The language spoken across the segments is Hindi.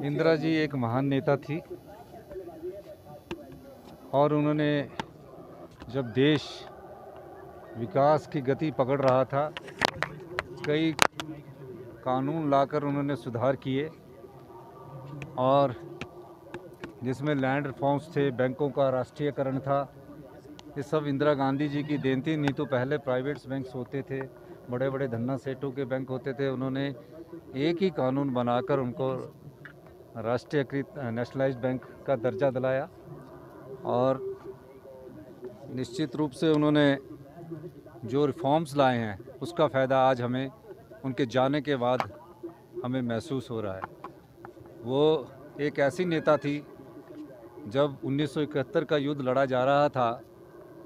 इंदिरा जी एक महान नेता थी और उन्होंने जब देश विकास की गति पकड़ रहा था, कई कानून लाकर उन्होंने सुधार किए और जिसमें लैंड रिफॉर्म्स थे, बैंकों का राष्ट्रीयकरण था। ये सब इंदिरा गांधी जी की देन थी। नहीं तो पहले प्राइवेट्स बैंक्स होते थे, बड़े बड़े धन्ना सेठों के बैंक होते थे। उन्होंने एक ही कानून बनाकर उनको राष्ट्रीयकृत नेशनलाइज्ड बैंक का दर्जा दिलाया और निश्चित रूप से उन्होंने जो रिफॉर्म्स लाए हैं उसका फ़ायदा आज हमें उनके जाने के बाद हमें महसूस हो रहा है। वो एक ऐसी नेता थी, जब 1971 का युद्ध लड़ा जा रहा था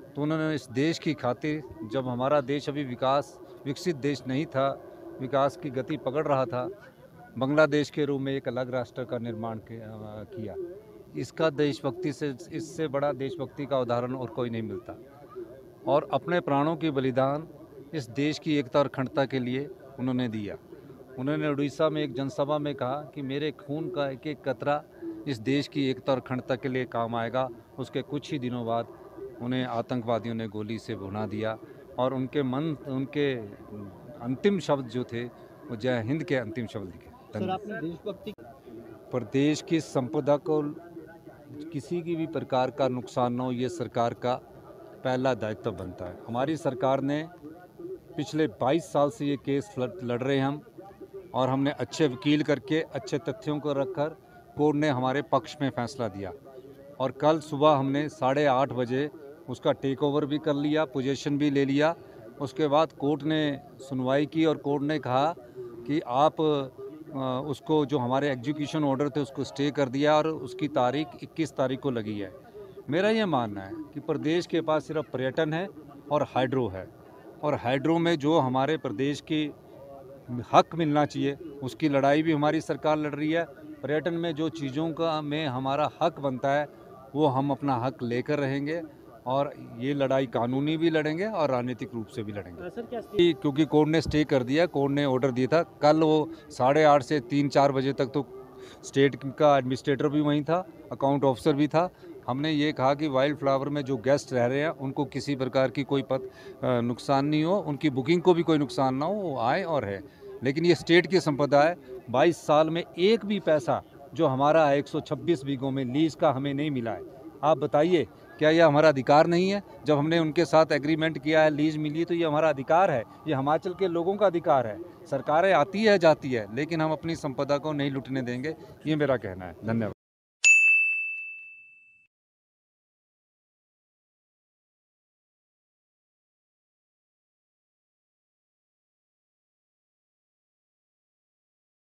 तो उन्होंने इस देश की खातिर, जब हमारा देश अभी विकसित देश नहीं था, विकास की गति पकड़ रहा था, बांग्लादेश के रूप में एक अलग राष्ट्र का निर्माण किया। इसका देशभक्ति से, इससे बड़ा देशभक्ति का उदाहरण और कोई नहीं मिलता। और अपने प्राणों की बलिदान इस देश की एकता और अखंडता के लिए उन्होंने दिया। उन्होंने उड़ीसा में एक जनसभा में कहा कि मेरे खून का एक एक कतरा इस देश की एकता और अखंडता के लिए काम आएगा। उसके कुछ ही दिनों बाद उन्हें आतंकवादियों ने गोली से भुना दिया और उनके अंतिम शब्द जो थे वो जय हिंद के अंतिम शब्द लिखे। सर, आपने देशभक्ति प्रदेश की संपदा को किसी की भी प्रकार का नुकसान न हो, ये सरकार का पहला दायित्व बनता है। हमारी सरकार ने पिछले 22 साल से ये केस लड़ रहे हैं हम, और हमने अच्छे वकील करके, अच्छे तथ्यों को रखकर कोर्ट ने हमारे पक्ष में फैसला दिया। और कल सुबह हमने 8:30 बजे उसका टेक ओवर भी कर लिया, पोजीशन भी ले लिया। उसके बाद कोर्ट ने सुनवाई की और कोर्ट ने कहा कि आप उसको, जो हमारे एग्जीक्यूशन ऑर्डर थे, उसको स्टे कर दिया और उसकी तारीख 21 तारीख को लगी है। मेरा ये मानना है कि प्रदेश के पास सिर्फ पर्यटन है और हाइड्रो है, और हाइड्रो में जो हमारे प्रदेश की हक मिलना चाहिए उसकी लड़ाई भी हमारी सरकार लड़ रही है। पर्यटन में जो चीज़ों का में हमारा हक बनता है वो हम अपना हक लेकर रहेंगे, और ये लड़ाई कानूनी भी लड़ेंगे और राजनीतिक रूप से भी लड़ेंगे। सर, क्या क्योंकि कोर्ट ने स्टे कर दिया, कोर्ट ने ऑर्डर दिया था। कल वो 8:30 से 3-4 बजे तक तो स्टेट का एडमिनिस्ट्रेटर भी वहीं था, अकाउंट ऑफिसर भी था। हमने ये कहा कि वाइल्ड फ्लावर में जो गेस्ट रह रहे हैं उनको किसी प्रकार की कोई नुकसान नहीं हो, उनकी बुकिंग को भी कोई नुकसान ना हो, वो आए और है। लेकिन ये स्टेट की संपदा है। 22 साल में एक भी पैसा जो हमारा है 126 बीघों में लीज का हमें नहीं मिला है। आप बताइए, क्या यह हमारा अधिकार नहीं है? जब हमने उनके साथ एग्रीमेंट किया है, लीज मिली, तो ये हमारा अधिकार है, ये हिमाचल के लोगों का अधिकार है। सरकारें आती है जाती है, लेकिन हम अपनी संपदा को नहीं लुटने देंगे, ये मेरा कहना है। धन्यवाद।